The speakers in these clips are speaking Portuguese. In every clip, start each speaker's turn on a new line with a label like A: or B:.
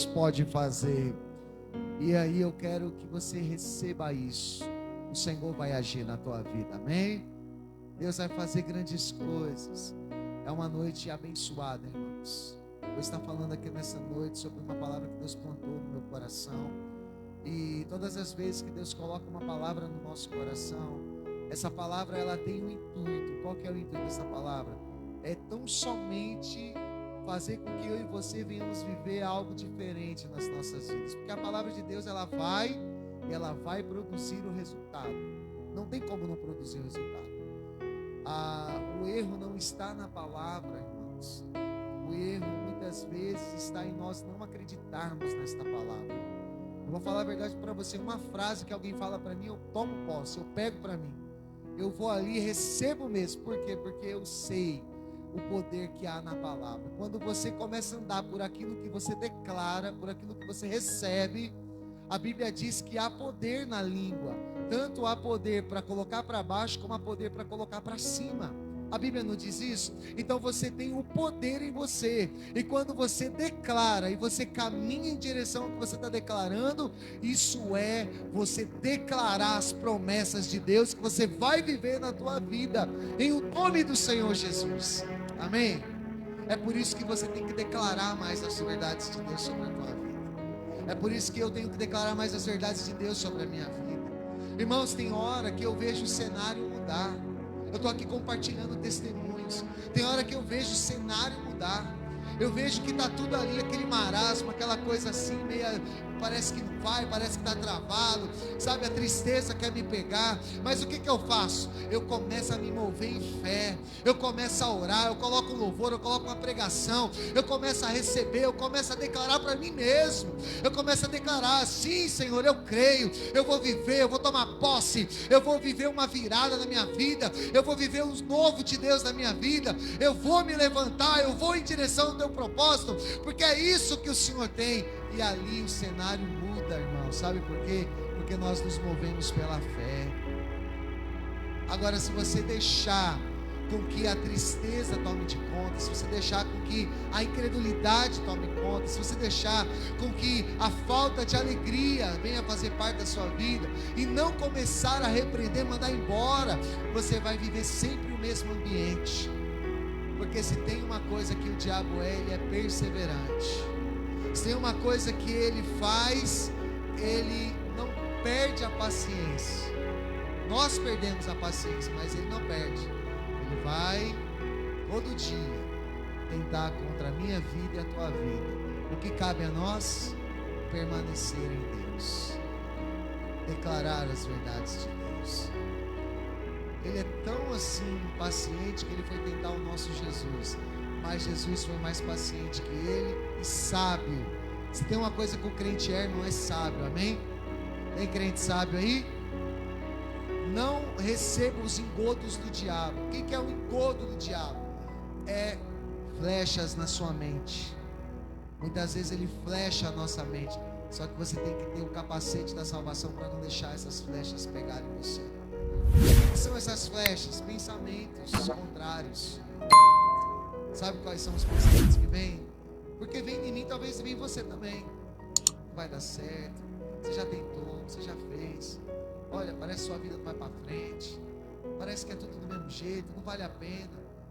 A: pode fazer. E aí eu quero que você receba isso. O Senhor vai agir na tua vida, amém? Deus vai fazer grandes coisas. É uma noite abençoada, irmãos. Eu vou estar falando aqui nessa noite sobre uma palavra que Deus plantou no meu coração. E todas as vezes que Deus coloca uma palavra no nosso coração, essa palavra ela tem um intuito. Qual que é o intuito dessa palavra? É tão somente fazer com que eu e você venhamos viver algo diferente nas nossas vidas. Porque a palavra de Deus ela vai produzir o resultado. Não tem como não produzir o resultado. O erro não está na palavra, irmãos. O erro muitas vezes está em nós não acreditarmos nesta palavra. Eu vou falar a verdade para você. Uma frase que alguém fala para mim, eu tomo posse, eu pego para mim. Eu vou ali e recebo mesmo. Por quê? Porque eu sei o poder que há na palavra. Quando você começa a andar por aquilo que você declara, por aquilo que você recebe, a Bíblia diz que há poder na língua. Tanto há poder para colocar para baixo, como há poder para colocar para cima. A Bíblia não diz isso? Então você tem o poder em você. E quando você declara e você caminha em direção ao que você está declarando, isso é você declarar as promessas de Deus que você vai viver na tua vida, em o nome do Senhor Jesus. Amém? É por isso que você tem que declarar mais as verdades de Deus sobre a tua vida. É por isso que eu tenho que declarar mais as verdades de Deus sobre a minha vida. Irmãos, tem hora que eu vejo o cenário mudar. Eu estou aqui compartilhando testemunhos. Tem hora que eu vejo o cenário mudar. Eu vejo que está tudo ali, aquele marasmo, aquela coisa assim, meia, parece que não vai, parece que está travado, sabe, a tristeza quer me pegar, mas o que eu faço? Eu começo a me mover em fé, eu começo a orar, eu coloco um louvor, eu coloco uma pregação, eu começo a receber, eu começo a declarar para mim mesmo, eu começo a declarar, sim Senhor, eu creio, eu vou viver, eu vou tomar posse, eu vou viver uma virada na minha vida, eu vou viver um novo de Deus na minha vida, eu vou me levantar, eu vou em direção ao teu propósito, porque é isso que o Senhor tem. E ali o cenário muda, irmão. Sabe por quê? Porque nós nos movemos pela fé. Agora, se você deixar com que a tristeza tome de conta, se você deixar com que a incredulidade tome conta, se você deixar com que a falta de alegria venha fazer parte da sua vida e não começar a repreender, mandar embora, você vai viver sempre o mesmo ambiente. Porque se tem uma coisa que o diabo ele é perseverante. Se tem uma coisa que ele faz, ele não perde a paciência. Nós perdemos a paciência, mas ele não perde. Ele vai todo dia tentar contra a minha vida e a tua vida. O que cabe a nós? Permanecer em Deus, declarar as verdades de Deus. Ele é tão assim paciente que ele foi tentar o nosso Jesus, mas Jesus foi mais paciente que ele e sábio. Se tem uma coisa que o crente não é sábio, amém? Tem crente sábio aí? Não receba os engodos do diabo. O que é o engodo do diabo? É flechas na sua mente. Muitas vezes ele flecha a nossa mente, só que você tem que ter o capacete da salvação para não deixar essas flechas pegarem você. O que são essas flechas? Pensamentos contrários. Sabe quais são os pensamentos que vêm? Porque vem em mim, talvez vem em você também. Não vai dar certo. Você já tentou, você já fez. Olha, parece que sua vida não vai para frente. Parece que é tudo do mesmo jeito, não vale a pena.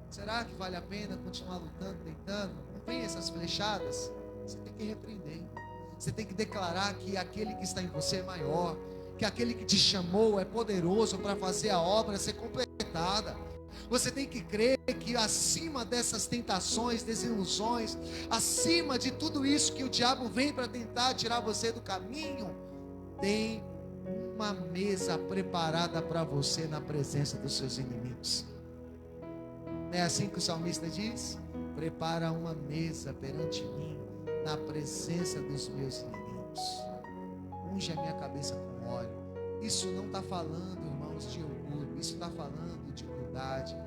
A: Será que vale a pena continuar lutando, tentando? Não vem essas flechadas? Você tem que repreender. Você tem que declarar que aquele que está em você é maior, que aquele que te chamou é poderoso para fazer a obra ser completada. Você tem que crer que acima dessas tentações, desilusões, acima de tudo isso que o diabo vem para tentar tirar você do caminho, tem uma mesa preparada para você na presença dos seus inimigos. Não é assim que o salmista diz? Prepara uma mesa perante mim, na presença dos meus inimigos. Unge a minha cabeça com óleo. Isso não está falando, irmãos, de orgulho. Isso está falando de humildade.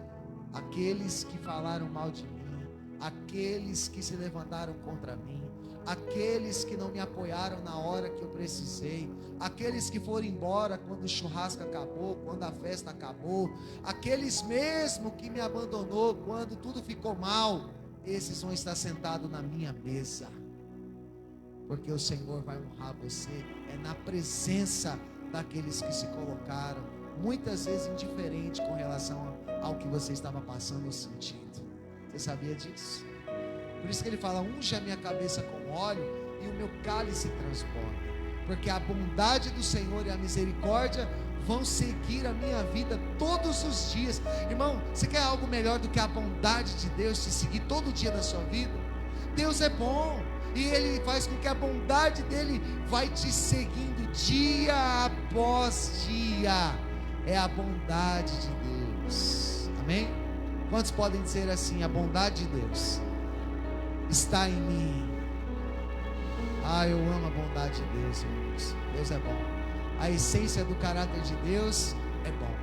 A: Aqueles que falaram mal de mim, aqueles que se levantaram contra mim, aqueles que não me apoiaram na hora que eu precisei, aqueles que foram embora quando o churrasco acabou, quando a festa acabou, aqueles mesmo que me abandonou quando tudo ficou mal, esses vão estar sentados na minha mesa. porque o Senhor vai honrar você na presença daqueles que se colocaram, muitas vezes indiferente com relação ao que você estava passando ou sentindo. Você sabia disso? Por isso que ele fala: unge a minha cabeça com óleo e o meu cálice transborda, porque a bondade do Senhor e a misericórdia vão seguir a minha vida todos os dias. Irmão, você quer algo melhor do que a bondade de Deus te seguir todo dia da sua vida? Deus é bom, e Ele faz com que a bondade dEle vai te seguindo dia após dia. É a bondade de Deus, amém? Quantos podem dizer assim: a bondade de Deus está em mim? Eu amo a bondade de Deus, irmãos. Deus é bom. A essência do caráter de Deus é bom.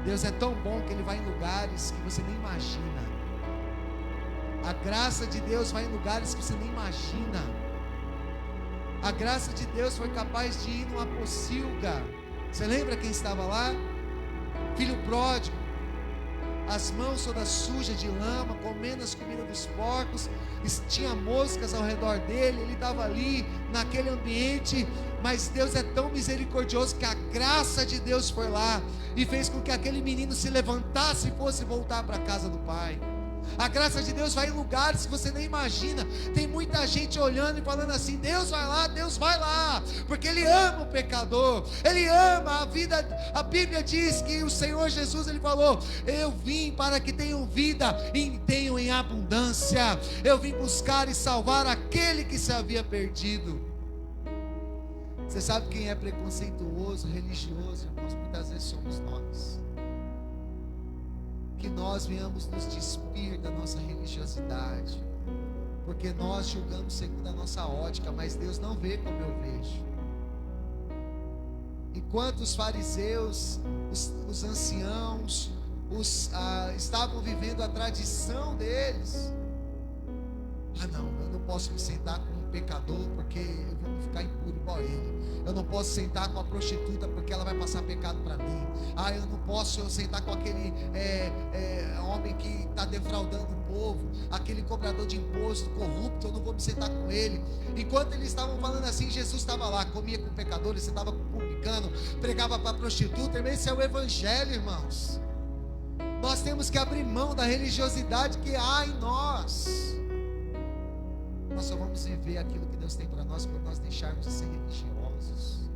A: Deus é tão bom que Ele vai em lugares que você nem imagina. A graça de Deus vai em lugares que você nem imagina. A graça de Deus foi capaz de ir numa pocilga. Você lembra quem estava lá? Filho pródigo, as mãos todas sujas de lama, comendo as comidas dos porcos, tinha moscas ao redor dele, ele estava ali naquele ambiente, mas Deus é tão misericordioso que a graça de Deus foi lá e fez com que aquele menino se levantasse e fosse voltar para a casa do pai. A graça de Deus vai em lugares que você nem imagina. Tem muita gente olhando e falando assim: Deus vai lá, porque Ele ama o pecador, Ele ama a vida. A Bíblia diz que o Senhor Jesus, Ele falou: eu vim para que tenham vida e tenham em abundância. Eu vim buscar e salvar aquele que se havia perdido. Você sabe quem é preconceituoso, religioso, irmãos? Muitas vezes somos nós. Que nós venhamos nos despir da nossa religiosidade, porque nós julgamos segundo a nossa ótica, mas Deus não vê como eu vejo. Enquanto os fariseus, os anciãos, estavam vivendo a tradição deles, não, eu não posso me sentar com um pecador porque eu vou ficar impuro igual ele. Eu não posso sentar com a prostituta porque ela vai passar pecado para mim. Eu não posso sentar com aquele homem que está defraudando o povo, aquele cobrador de imposto corrupto, eu não vou me sentar com ele. Enquanto eles estavam falando assim, Jesus estava lá, comia com pecadores, sentava com publicano, pregava para prostituta. Esse é o evangelho, irmãos. Nós temos que abrir mão da religiosidade que há em nós. Nós só vamos viver aquilo que Deus tem para nós quando nós deixarmos de ser religiosos.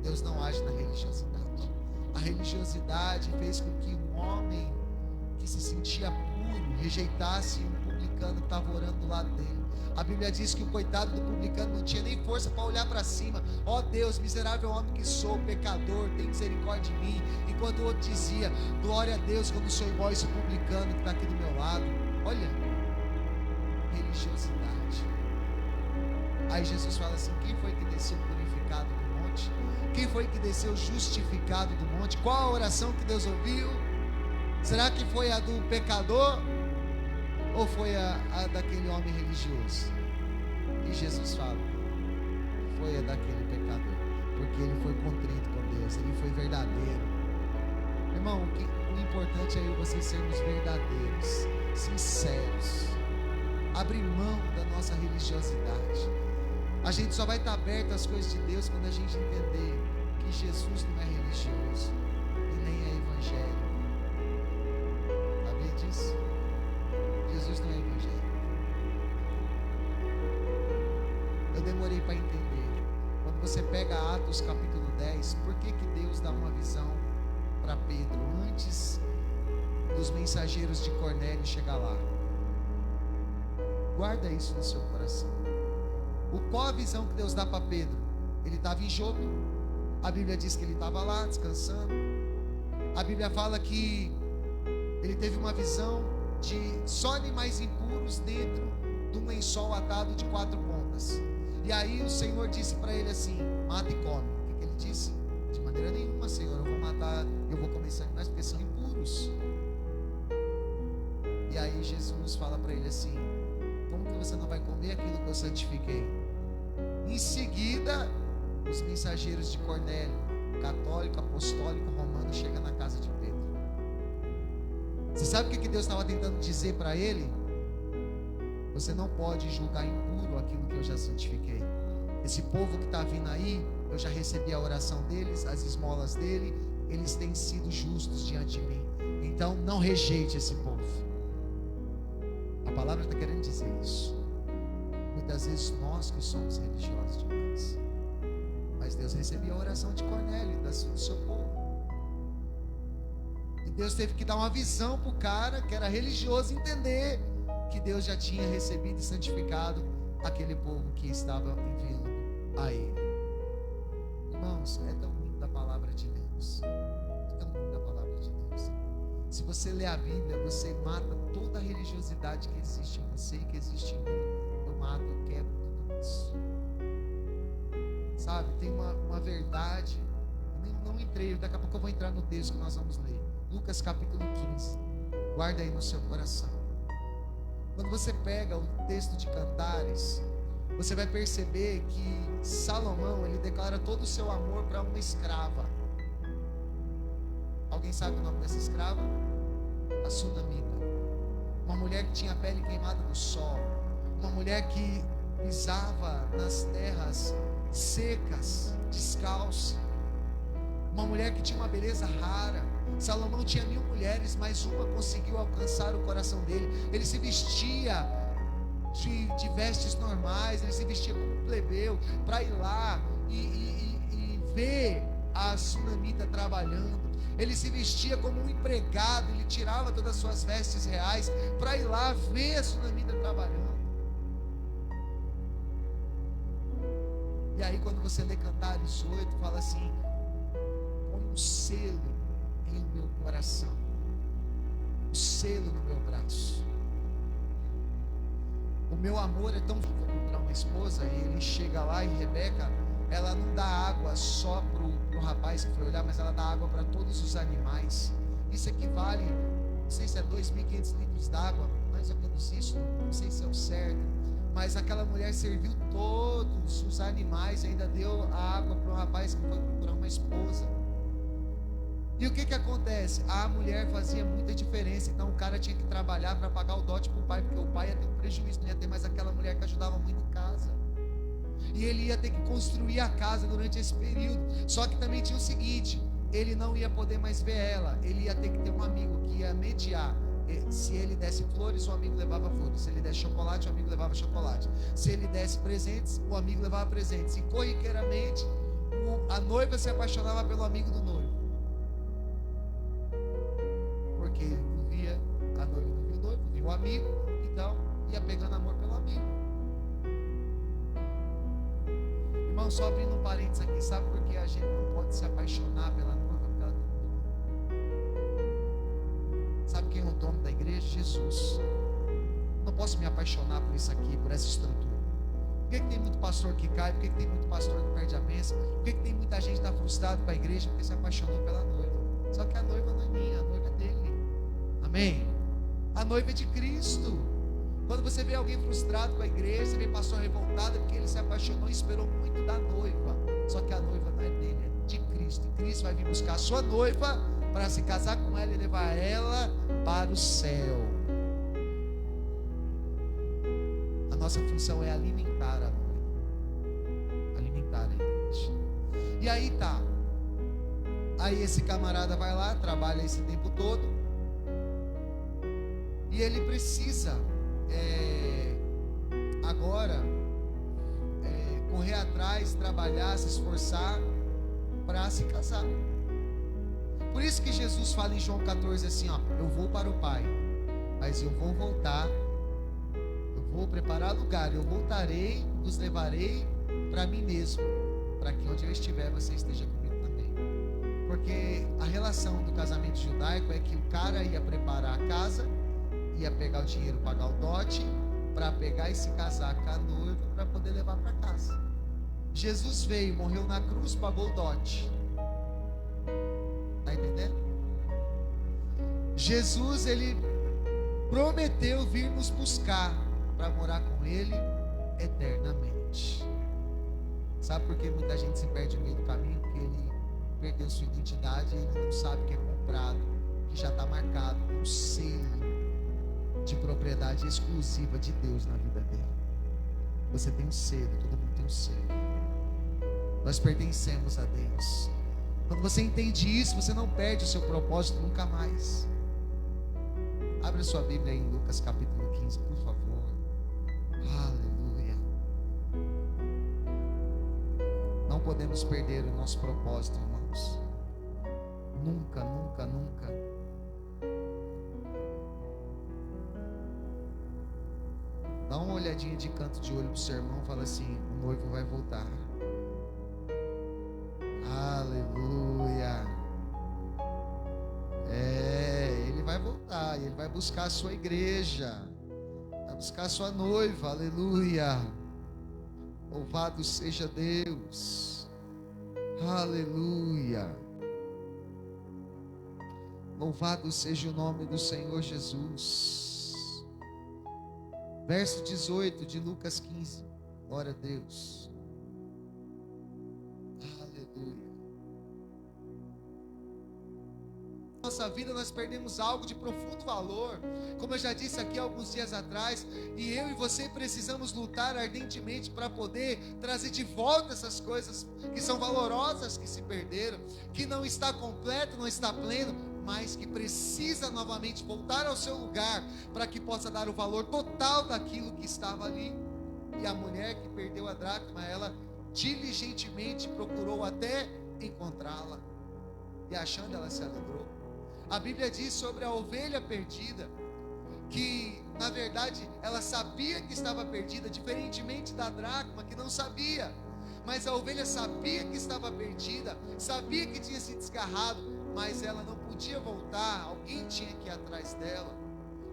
A: Deus não age na religiosidade. A religiosidade fez com que um homem que se sentia puro rejeitasse um publicano que estava orando do lado dele. A Bíblia diz que o coitado do publicano não tinha nem força para olhar para cima. Ó Deus, miserável homem que sou, pecador, tem misericórdia de mim. Enquanto o outro dizia: glória a Deus, que eu não sou igual a esse publicano que está aqui do meu lado. Olha, religiosidade. Aí Jesus fala assim: quem foi que desceu purificado do monte? Quem foi que desceu justificado do monte? Qual a oração que Deus ouviu? Será que foi a do pecador? Ou foi a daquele homem religioso? E Jesus fala: foi a daquele pecador, porque ele foi contrito com Deus, ele foi verdadeiro. Irmão, o importante é vocês sermos verdadeiros, sinceros, abrir mão da nossa religiosidade. A gente só vai estar aberto às coisas de Deus quando a gente entender que Jesus não é religioso e nem é evangelho. Sabia disso? Jesus não é evangelho. Eu demorei para entender. Quando você pega Atos capítulo 10, por que Deus dá uma visão para Pedro antes dos mensageiros de Cornélio chegar lá? Guarda isso no seu coração. Qual a visão que Deus dá para Pedro? Ele estava em Jope. A Bíblia diz que ele estava lá descansando. A Bíblia fala que ele teve uma visão de só animais impuros dentro de um lençol atado de 4 pontas. E aí o Senhor disse para ele assim: mata e come. O que ele disse? De maneira nenhuma, Senhor, eu vou matar, eu vou comer sangue, mas porque são impuros. E aí Jesus fala para ele assim: como que você não vai comer aquilo que eu santifiquei? Em seguida, os mensageiros de Cornélio, católico, apostólico, romano, chegam na casa de Pedro. Você sabe o que Deus estava tentando dizer para ele? Você não pode julgar impuro já santifiquei. Esse povo que está vindo aí, eu já recebi a oração deles, as esmolas dele, eles têm sido justos diante de mim. Então não rejeite esse povo. A palavra está querendo dizer isso. Muitas vezes nós que somos religiosos demais, mas Deus recebia a oração de Cornélio, do seu povo. E Deus teve que dar uma visão para o cara que era religioso entender que Deus já tinha recebido e santificado aquele povo que estava enviando a ele. Irmãos, é tão linda a palavra de Deus. É tão linda a palavra de Deus. Se você ler a Bíblia, você mata toda a religiosidade que existe em você e que existe em mim. Eu mato, eu quebro tudo isso. Sabe, tem uma verdade. Eu não entrei, daqui a pouco eu vou entrar no texto que nós vamos ler. Lucas capítulo 15. Guarda aí no seu coração. Quando você pega o texto de Cantares, você vai perceber que Salomão, ele declara todo o seu amor para uma escrava. Alguém sabe o nome dessa escrava? A Sunamita. Uma mulher que tinha a pele queimada no sol. Uma mulher que pisava nas terras secas, descalça. Uma mulher que tinha uma beleza rara. Salomão tinha 1000 mulheres, mas uma conseguiu alcançar o coração dele. Ele se vestia de vestes normais, ele se vestia como um plebeu para ir lá e ver a Sunamita trabalhando. Ele se vestia como um empregado, ele tirava todas as suas vestes reais para ir lá ver a Sunamita trabalhando. E aí quando você lê Cantares 8, fala assim: põe um selo em meu coração, um selo no meu braço. O meu amor é tão vivo para uma esposa. E ele chega lá e Rebeca, ela não dá água só pro rapaz que foi olhar, mas ela dá água para todos os animais. Isso equivale, não sei se é 2.500 litros d'água, mais ou menos isso, não sei se é o certo, mas aquela mulher serviu todos os animais e ainda deu a água para o rapaz que foi procurar uma esposa. E o que acontece? A mulher fazia muita diferença. Então o cara tinha que trabalhar para pagar o dote para o pai, porque o pai ia ter um prejuízo, não ia ter mais aquela mulher que ajudava muito em casa. E ele ia ter que construir a casa durante esse período. Só que também tinha o seguinte: ele não ia poder mais ver ela. Ele ia ter que ter um amigo que ia mediar. Se ele desse flores, o amigo levava flores. Se ele desse chocolate, o amigo levava chocolate. Se ele desse presentes, o amigo levava presentes. E corriqueiramente a noiva se apaixonava pelo amigo do noivo, porque ele não via a noiva, não via o noivo, via o amigo. Então ia pegando amor pelo amigo. Irmão, só abrindo um parênteses aqui, sabe por que a gente não pode se apaixonar pela noiva? Porque ela tem um dono. Sabe quem é o dono da igreja? Jesus. Não posso me apaixonar por isso aqui, por essa estrutura. Por que tem muito pastor que cai? Por que tem muito pastor que perde a bênção? Por que tem muita gente que está frustrado com a igreja? Porque se apaixonou pela noiva. Só que a noiva não é minha, a noiva é dele. Amém? A noiva é de Cristo. Quando você vê alguém frustrado com a igreja, você vê pastor revoltado, é porque ele se apaixonou e esperou muito da noiva. Só que a noiva não é dele, é de Cristo. E Cristo vai vir buscar a sua noiva para se casar com ela e levar ela para o céu. A nossa função é alimentar a noiva, alimentar a igreja. E aí tá. Aí esse camarada vai lá, trabalha esse tempo todo, e ele precisa agora correr atrás, trabalhar, se esforçar para se casar. Por isso que Jesus fala em João 14 assim, ó: eu vou para o Pai, mas eu vou voltar, eu vou preparar lugar, eu voltarei, os levarei para mim mesmo, para que onde eu estiver você esteja comigo também. Porque a relação do casamento judaico é que o cara ia preparar a casa, ia pegar o dinheiro, pagar o dote, para pegar e se casar com a noiva, para poder levar para casa. Jesus veio, morreu na cruz, pagou o dote. Está entendendo? Jesus, ele prometeu vir nos buscar para morar com ele eternamente. Sabe por que muita gente se perde no meio do caminho? Porque ele perdeu sua identidade e ele não sabe que é comprado, que já está marcado um selo de propriedade exclusiva de Deus na vida dele. Você tem um selo, todo mundo tem um selo. Nós pertencemos a Deus. Quando você entende isso, você não perde o seu propósito nunca mais. Abra sua Bíblia aí em Lucas capítulo 15, por favor. Aleluia. Não podemos perder o nosso propósito, irmãos. Nunca, nunca, nunca. Dá uma olhadinha de canto de olho pro seu irmão e fala assim: o noivo vai voltar. Aleluia. Ele vai voltar e ele vai buscar a sua igreja, vai buscar a sua noiva. Aleluia. Louvado seja Deus. Aleluia. Louvado seja o nome do Senhor Jesus. Verso 18 de Lucas 15. Glória a Deus. Aleluia. Nossa vida nós perdemos algo de profundo valor, como eu já disse aqui alguns dias atrás, e eu e você precisamos lutar ardentemente para poder trazer de volta essas coisas que são valorosas, que se perderam, que não está completo, não está pleno, mas que precisa novamente voltar ao seu lugar, para que possa dar o valor total daquilo que estava ali. E a mulher que perdeu a dracma, ela diligentemente procurou até encontrá-la, e achando, ela se alegrou. A Bíblia diz sobre a ovelha perdida, que na verdade ela sabia que estava perdida, diferentemente da dracma que não sabia. Mas a ovelha sabia que estava perdida, sabia que tinha se desgarrado, mas ela não podia voltar. Alguém tinha que ir atrás dela,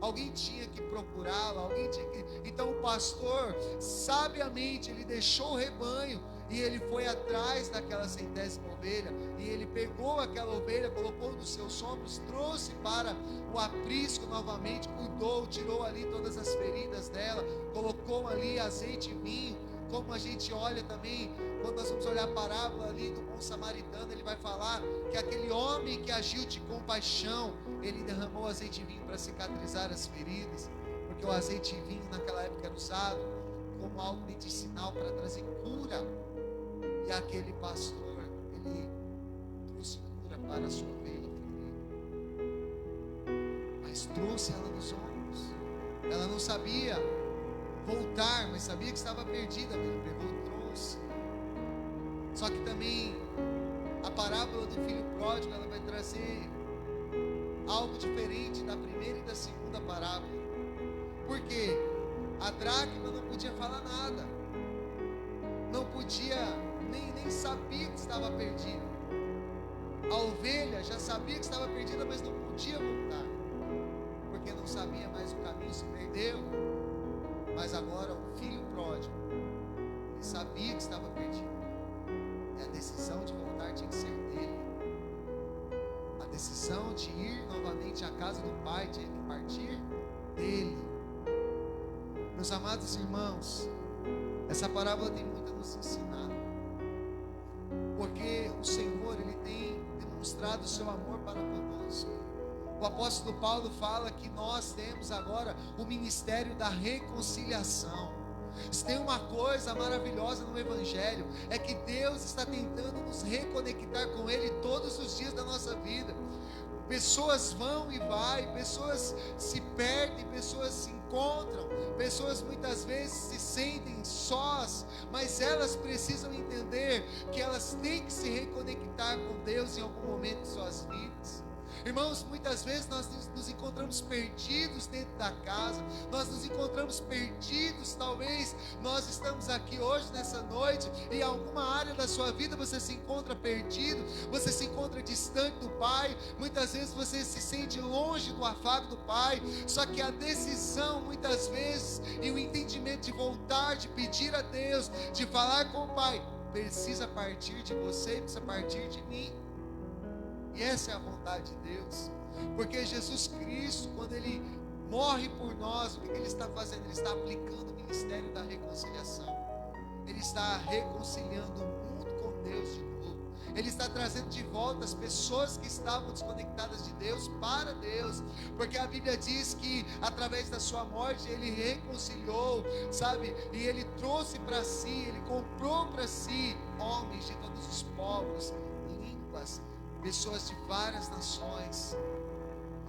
A: alguém tinha que procurá-la, alguém tinha que... Então o pastor, sabiamente, ele deixou o rebanho e ele foi atrás daquela 100ª ovelha, e ele pegou aquela ovelha, colocou nos seus ombros, trouxe para o aprisco novamente, cuidou, tirou ali todas as feridas dela, colocou ali azeite e vinho, como a gente olha também, quando nós vamos olhar a parábola ali do bom samaritano, ele vai falar que aquele homem que agiu de compaixão, ele derramou azeite e vinho para cicatrizar as feridas, porque o azeite e vinho naquela época era usado como algo medicinal para trazer cura. E aquele pastor, ele trouxe cura para a sua ovelha ferida, mas trouxe ela nos ombros. Ela não sabia voltar, mas sabia que estava perdida, mas ele pegou e trouxe. Só que também a parábola do filho pródigo, ela vai trazer algo diferente da primeira e da segunda parábola, porque a dracma não podia falar nada, não podia, nem sabia que estava perdida. A ovelha já sabia que estava perdida, mas não podia voltar, porque não sabia mais o caminho, se perdeu. Mas agora o filho pródigo, ele sabia que estava perdido, e a decisão de voltar tinha que ser dele. A decisão de ir novamente à casa do pai tinha que partir dele. Meus amados irmãos, essa parábola tem muito a nos ensinar, porque o Senhor, ele tem demonstrado o seu amor para conosco. O apóstolo Paulo fala que nós temos agora o ministério da reconciliação. Se tem uma coisa maravilhosa no Evangelho, é que Deus está tentando nos reconectar com Ele todos os dias da nossa vida. Pessoas vão e vai, pessoas se perdem, pessoas se encontram, pessoas muitas vezes se sentem sós, mas elas precisam entender que elas têm que se reconectar com Deus em algum momento de suas vidas. Irmãos, muitas vezes nós nos encontramos perdidos dentro da casa, nós nos encontramos perdidos, talvez nós estamos aqui hoje, nessa noite, e em alguma área da sua vida você se encontra perdido, você se encontra distante do Pai, muitas vezes você se sente longe do afago do Pai, só que a decisão muitas vezes, e o entendimento de voltar, de pedir a Deus, de falar com o Pai, precisa partir de você, precisa partir de mim. E essa é a vontade de Deus, porque Jesus Cristo, quando Ele morre por nós, o que Ele está fazendo? Ele está aplicando o ministério da reconciliação. Ele está reconciliando o mundo com Deus de novo. Ele está trazendo de volta as pessoas que estavam desconectadas de Deus para Deus, porque a Bíblia diz que através da sua morte Ele reconciliou, sabe? E Ele trouxe para si, Ele comprou para si homens de todos os povos, línguas, pessoas de várias nações,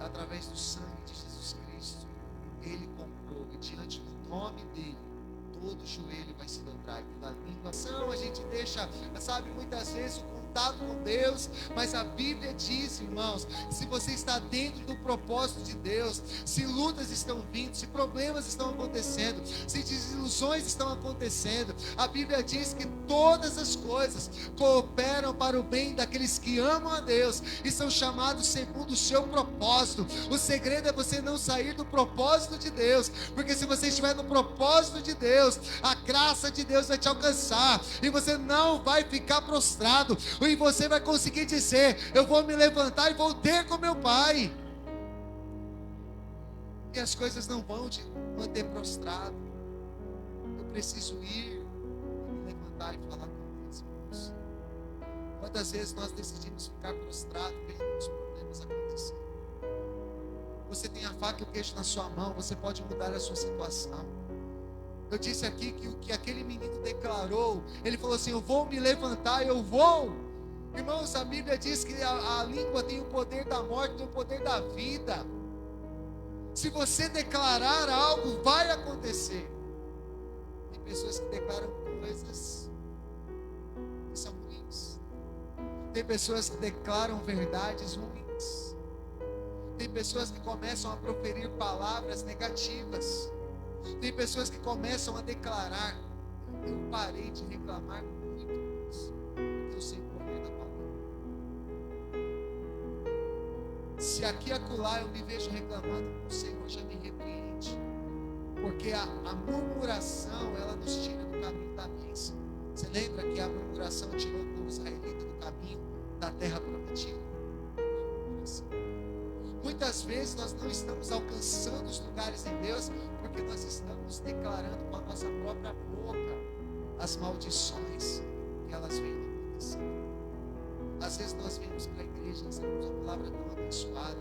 A: através do sangue de Jesus Cristo. Ele comprou, e diante do nome dele, todo joelho vai se dobrar, e da língua. A gente deixa, sabe, muitas vezes o contato com Deus, mas a Bíblia diz, irmãos, se você está dentro do propósito de Deus, se lutas estão vindo, se problemas estão acontecendo, se desilusões estão acontecendo, a Bíblia diz que todas as coisas cooperam para o bem daqueles que amam a Deus e são chamados segundo o seu propósito. O segredo é você não sair do propósito de Deus, porque se você estiver no propósito de Deus, a graça de Deus vai te alcançar e você não vai ficar prostrado, e você vai conseguir dizer: eu vou me levantar e vou ter com meu Pai. E as coisas não vão te manter prostrado. Eu preciso ir e me levantar e falar com Deus, irmãos. Quantas vezes nós decidimos ficar prostrado vendo os problemas acontecer? Você tem a faca e o queijo na sua mão, você pode mudar a sua situação. Eu disse aqui que o que aquele menino declarou, ele falou assim: eu vou me levantar, eu vou. Irmãos, a Bíblia diz que a língua tem o poder da morte, tem o poder da vida. Se você declarar algo, vai acontecer. Tem pessoas que declaram coisas que são ruins. Tem pessoas que declaram verdades ruins. Tem pessoas que começam a proferir palavras negativas. Tem pessoas que começam a declarar: eu parei de reclamar muito, porque eu sei o poder da palavra. Se aqui e acolá eu me vejo reclamando, o Senhor já me repreende, porque a murmuração, ela nos tira do caminho da bênção. Você lembra que a murmuração tirou o povo israelita do caminho da terra prometida? Muitas vezes nós não estamos alcançando os lugares em Deus, porque nós estamos declarando com a nossa própria boca as maldições que elas vêm acontecer. Às vezes nós vemos para a igreja, recebemos uma palavra tão abençoada,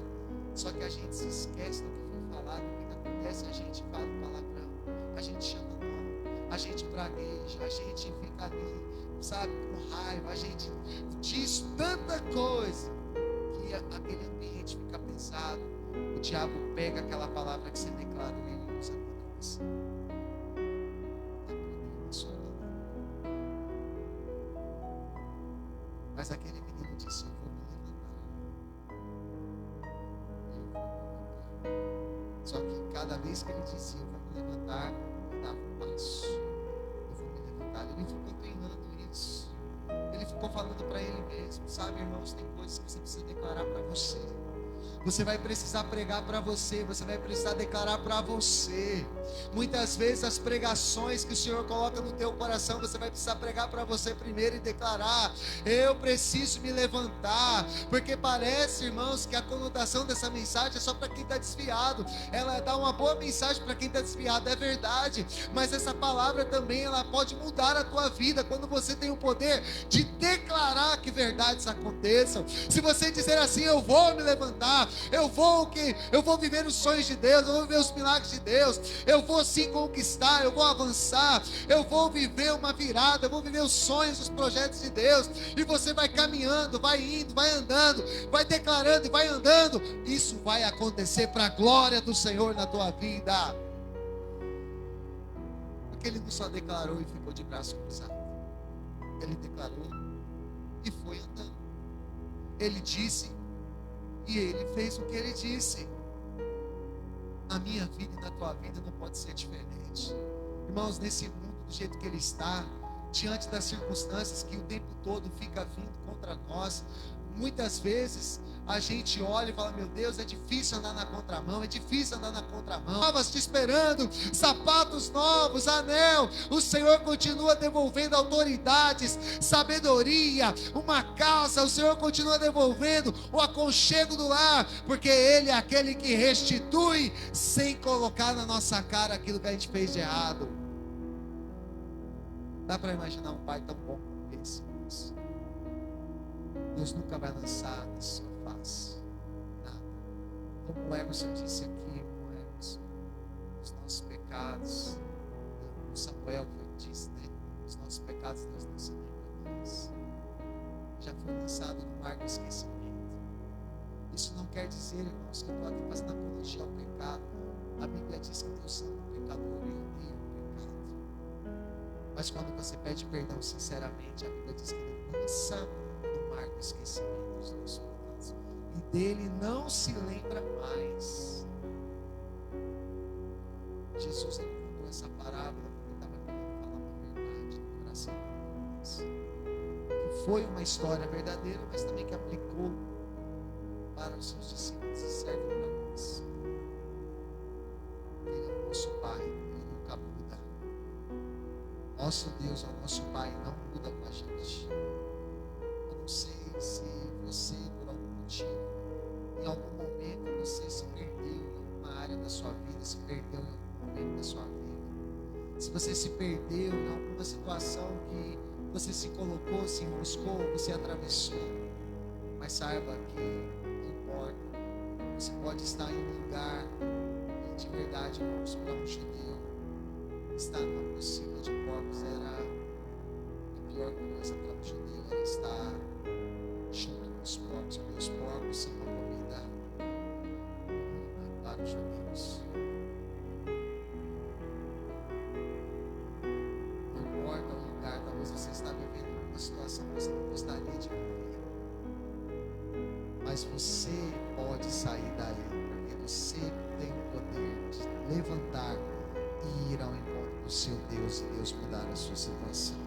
A: só que a gente se esquece do que foi falado. O que acontece? A gente fala palavrão, a gente chama nome, a gente pragueja, a gente fica ali, sabe, com raiva, a gente diz tanta coisa que aquele ambiente fica pesado. O diabo pega aquela palavra que você declarou e ele usa contra você. Mas aquele menino disse: eu vou me levantar. Eu vou me levantar. Só que cada vez que ele dizia: eu vou me levantar, ele dava um passo. Eu vou me levantar. Ele ficou treinando isso. Ele ficou falando para ele mesmo. Sabe, irmãos, tem coisas que você precisa declarar para você. Você vai precisar pregar para você, você vai precisar declarar para você. Muitas vezes as pregações que o Senhor coloca no teu coração, você vai precisar pregar para você primeiro e declarar: eu preciso me levantar. Porque parece, irmãos, que a conotação dessa mensagem é só para quem está desviado. Ela dá uma boa mensagem para quem está desviado, é verdade. Mas essa palavra também, ela pode mudar a tua vida quando você tem o poder de declarar que verdades aconteçam. Se você dizer assim: eu vou me levantar, eu vou viver os sonhos de Deus, eu vou viver os milagres de Deus, eu vou sim conquistar, eu vou avançar, eu vou viver uma virada, eu vou viver os sonhos, os projetos de Deus. E você vai caminhando, vai indo, vai andando, vai declarando e vai andando. Isso vai acontecer para a glória do Senhor na tua vida. Porque ele não só declarou e ficou de braço cruzado. Ele declarou e foi andando. Ele disse e ele fez o que ele disse. Na minha vida e na tua vida não pode ser diferente. Irmãos, nesse mundo do jeito que ele está, diante das circunstâncias que o tempo todo fica vindo contra nós, muitas vezes a gente olha e fala: meu Deus, é difícil andar na contramão, é difícil andar na contramão. Novas te esperando, sapatos novos, anel. O Senhor continua devolvendo autoridades, sabedoria, uma casa. O Senhor continua devolvendo o aconchego do lar, porque Ele é aquele que restitui sem colocar na nossa cara aquilo que a gente fez de errado. Dá para imaginar um pai tão bom como esse? Deus nunca vai lançar na sua face nada. Como o Emerson disse aqui, os nossos pecados, o Samuel disse, né? Os nossos pecados Deus não se lembra mais. Já foi lançado no mar do esquecimento. Isso não quer dizer, irmãos, que eu estou aqui fazendo apologia ao pecado. A Bíblia diz que Deus ama o pecador e odeia o pecado. Mas quando você pede perdão sinceramente, a Bíblia diz que Ele lança no mar do esquecimento os nossos pecados. E dele não se lembra mais. Jesus não contou essa parábola porque estava querendo falar uma verdade no coração deles. Que foi uma história verdadeira, mas também que aplicou para os seus discípulos e serve para nós. Ele é o nosso Pai, Ele nunca muda. Nosso Deus é o nosso Pai, não muda com a gente. Eu não sei se você, por algum motivo, em algum momento você se perdeu em alguma área da sua vida, se perdeu em algum momento da sua vida. Se você se perdeu em alguma situação que você se colocou, se enroscou, você atravessou, mas saiba que você pode estar em um lugar e de verdade, irmãos, para um judeu, estar numa piscina de porcos era a pior coisa para um judeu, era estar junto com os porcos, porque os porcos são uma comida para os judeus. Não importa o lugar, talvez você está vivendo uma situação que você não gostaria de viver. Mas você pode sair daí, porque você tem o poder de levantar e ir ao encontro do seu Deus e Deus mudar a sua situação.